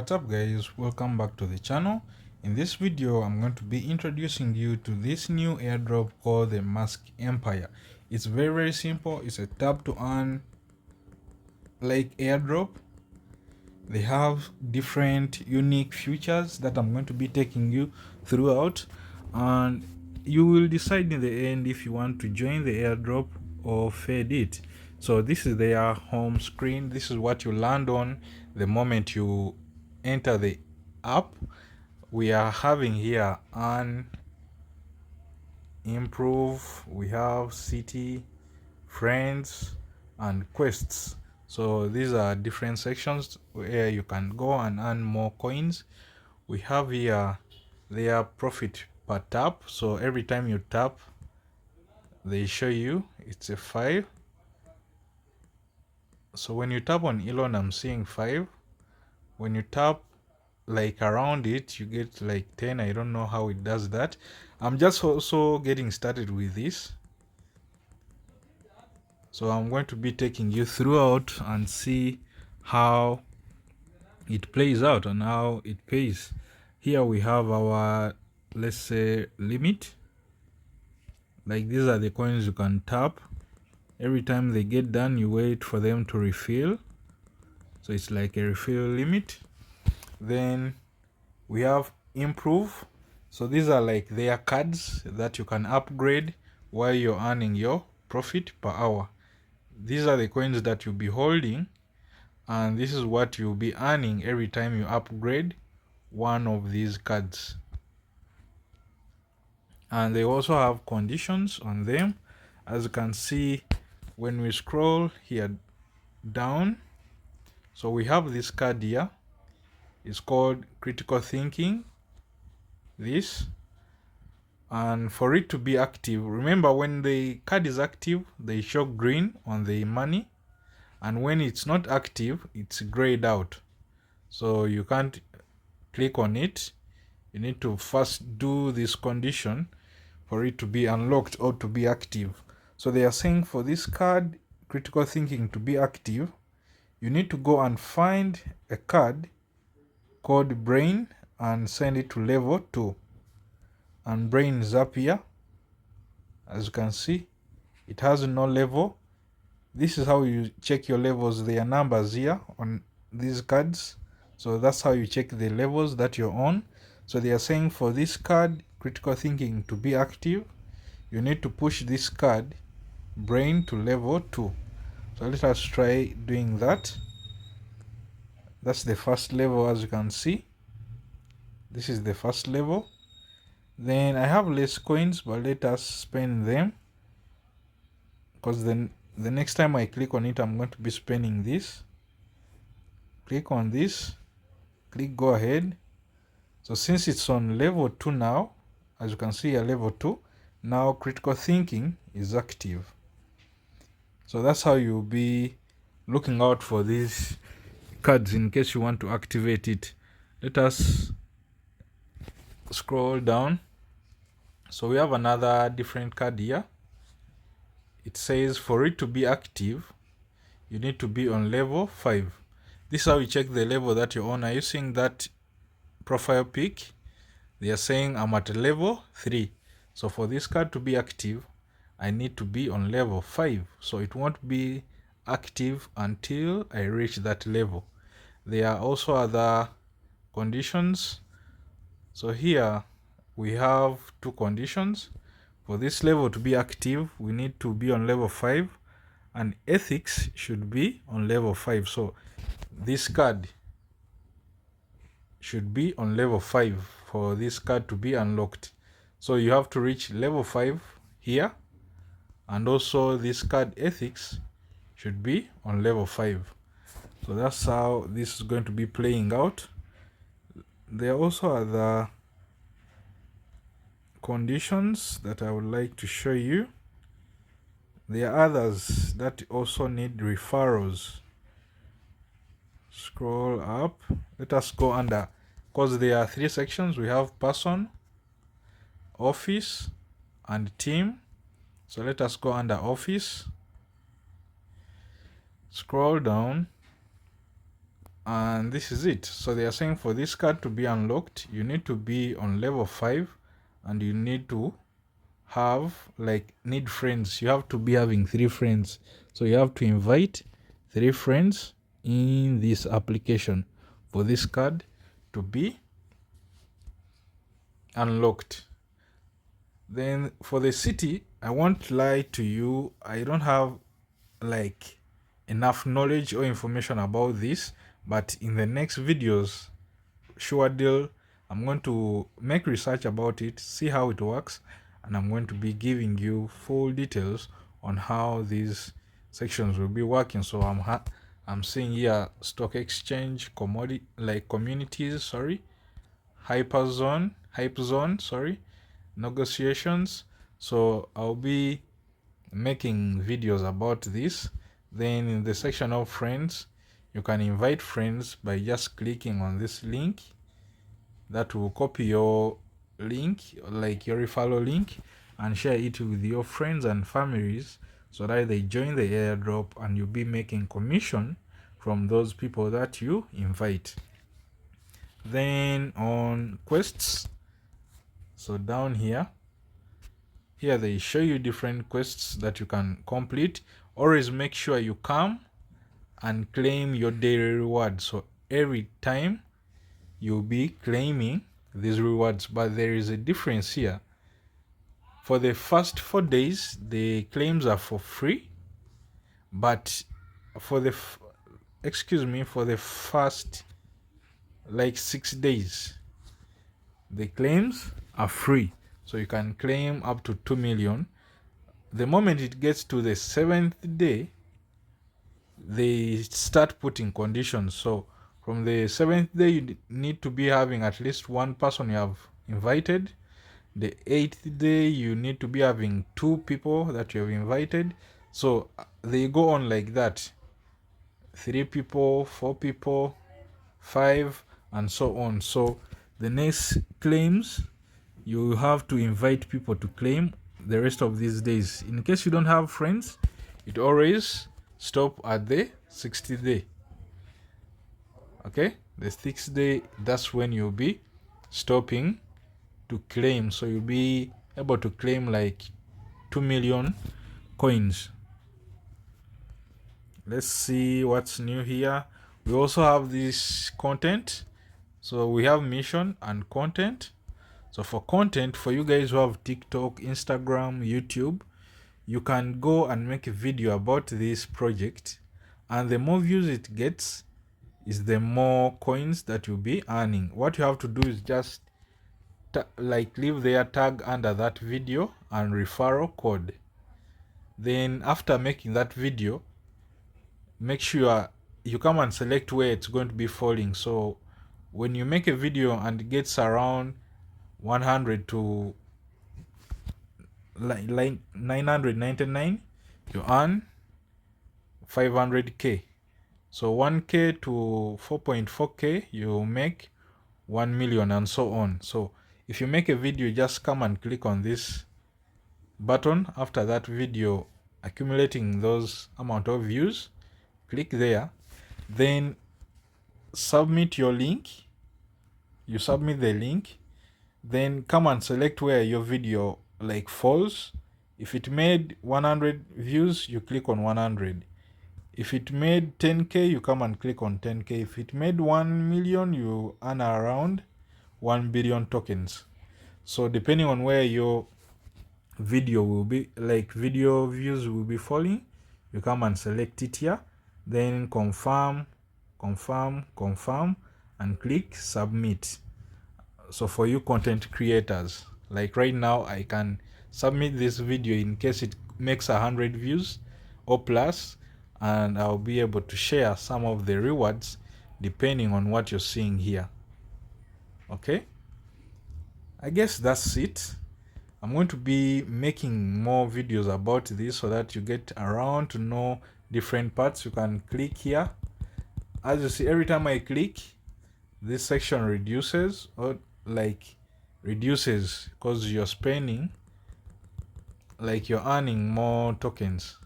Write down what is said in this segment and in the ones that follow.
What's up guys, welcome back to the channel. In this video I'm going to be introducing you to this new airdrop called the MUSK Empire. It's very simple. It's a tap to earn like airdrop. They have different unique features that I'm going to be taking you throughout, and you will decide in the end if you want to join the airdrop or fade it. So this is their home screen. This is what you land on the moment you enter the app. We are having here an improve, we have city, friends, and quests. So these are different sections where you can go and earn more coins. We have here their profit per tap. So every time you tap, they show you it's a 5. So when you tap on Elon, I'm seeing 5. When you tap like around it, you get like 10. I don't know how it does that. I'm just also getting started with this, so I'm going to be taking you throughout and see how it plays out and how it pays. Here we have our, let's say, limit. Like these are the coins you can tap. Every time they get done, you wait for them to refill. So it's like a refill limit. Then we have improve. So these are like their cards that you can upgrade while you're earning your profit per hour. These are the coins that you'll be holding, and this is what you'll be earning every time you upgrade one of these cards. And they also have conditions on them. As you can see, when we scroll here down, so we have this card here. It's called critical thinking, this. And for it to be active, remember when the card is active, they show green on the money, and when it's not active, it's grayed out. So you can't click on it. You need to first do this condition for it to be unlocked or to be active. So they are saying for this card, critical thinking, to be active, you need to go and find a card called brain and send it to level 2. And brain is up here. As you can see, it has no level. This is how you check your levels. There are numbers here on these cards. So that's how you check the levels that you're on. So they are saying for this card, critical thinking, to be active, you need to push this card, brain, to level 2. So let us try doing that. That's the first level, as you can see. This is the first level. Then I have less coins, but let us spend them, because then the next time I click on it, I'm going to be spending this. Click on this, click go ahead. So since it's on level 2 now, as you can see here, level 2, now critical thinking is active. So that's how you'll be looking out for these cards in case you want to activate it. Let us scroll down. So we have another different card here. It says for it to be active, you need to be on level 5. This is how you check the level that you're on. Are you seeing that profile pic? They are saying I'm at level 3. So for this card to be active, I need to be on level 5. So it won't be active until I reach that level. There are also other conditions. So here we have 2 conditions. For this level to be active, we need to be on level 5, and ethics should be on level 5. So this card should be on level 5 for this card to be unlocked. So you have to reach level 5 here, and also this card ethics should be on level 5. So that's how this is going to be playing out. There are also other conditions that I would like to show you. There are others that also need referrals. Scroll up. Let us go under, because there are 3 sections. We have person, office, and team. So let us go under office. Scroll down. And this is it. So they are saying for this card to be unlocked, you need to be on level 5 and you need to have need friends. You have to be having 3 friends. So you have to invite 3 friends in this application for this card to be unlocked. Then for the city, I won't lie to you, I don't have enough knowledge or information about this, but in the next videos, sure deal, I'm going to make research about it, see how it works, and I'm going to be giving you full details on how these sections will be working. So I'm seeing here stock exchange, commodity communities, hype zone, negotiations. So I'll be making videos about this. Then in the section of friends, you can invite friends by just clicking on this link. That will copy your link, your referral link, and share it with your friends and families so that they join the airdrop, and you'll be making commission from those people that you invite. Then on quests, so down here they show you different quests that you can complete. Always make sure you come and claim your daily reward. So every time you'll be claiming these rewards, but there is a difference here. For the first 4 days, the claims are for free, but for the for the first 6 days, the claims are free. So you can claim up to 2 million. The moment it gets to the 7th day, they start putting conditions. So from the 7th day, you need to be having at least 1 person you have invited. The 8th day, you need to be having 2 people that you have invited. So they go on like that. 3 people, 4 people, 5, and so on. So the next claims, you have to invite people to claim the rest of these days. In case you don't have friends, it always stop at the 60th day. Okay, the 6th day, that's when you'll be stopping to claim. So you'll be able to claim 2 million coins. Let's see what's new here. We also have this content. So we have mission and content. So for content, for you guys who have TikTok, Instagram, YouTube, you can go and make a video about this project, and the more views it gets is the more coins that you'll be earning. What you have to do is just leave their tag under that video and referral code. Then after making that video, make sure you come and select where it's going to be falling. So when you make a video and it gets around 100 to 999, you earn 500k. So 1k to 4.4k, you make 1 million, and so on. So if you make a video, just come and click on this button after that video accumulating those amount of views. Click there, then submit your link. You submit the link, then come and select where your video falls. If it made 100 views, you click on 100. If it made 10k, you come and click on 10k. If it made 1 million, you earn around 1 billion tokens. So depending on where your video will be, video views will be falling, you come and select it here, then confirm, and click submit. So for you content creators, right now, I can submit this video in case it makes 100 views or plus, and I'll be able to share some of the rewards depending on what you're seeing here. Okay, I guess that's it. I'm going to be making more videos about this so that you get around to know different parts. You can click here. As you see, every time I click, this section reduces, or reduces because you're spending, you're earning more tokens.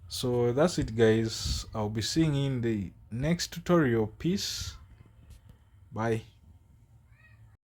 So that's it, guys. I'll be seeing you in the next tutorial. Peace. Bye.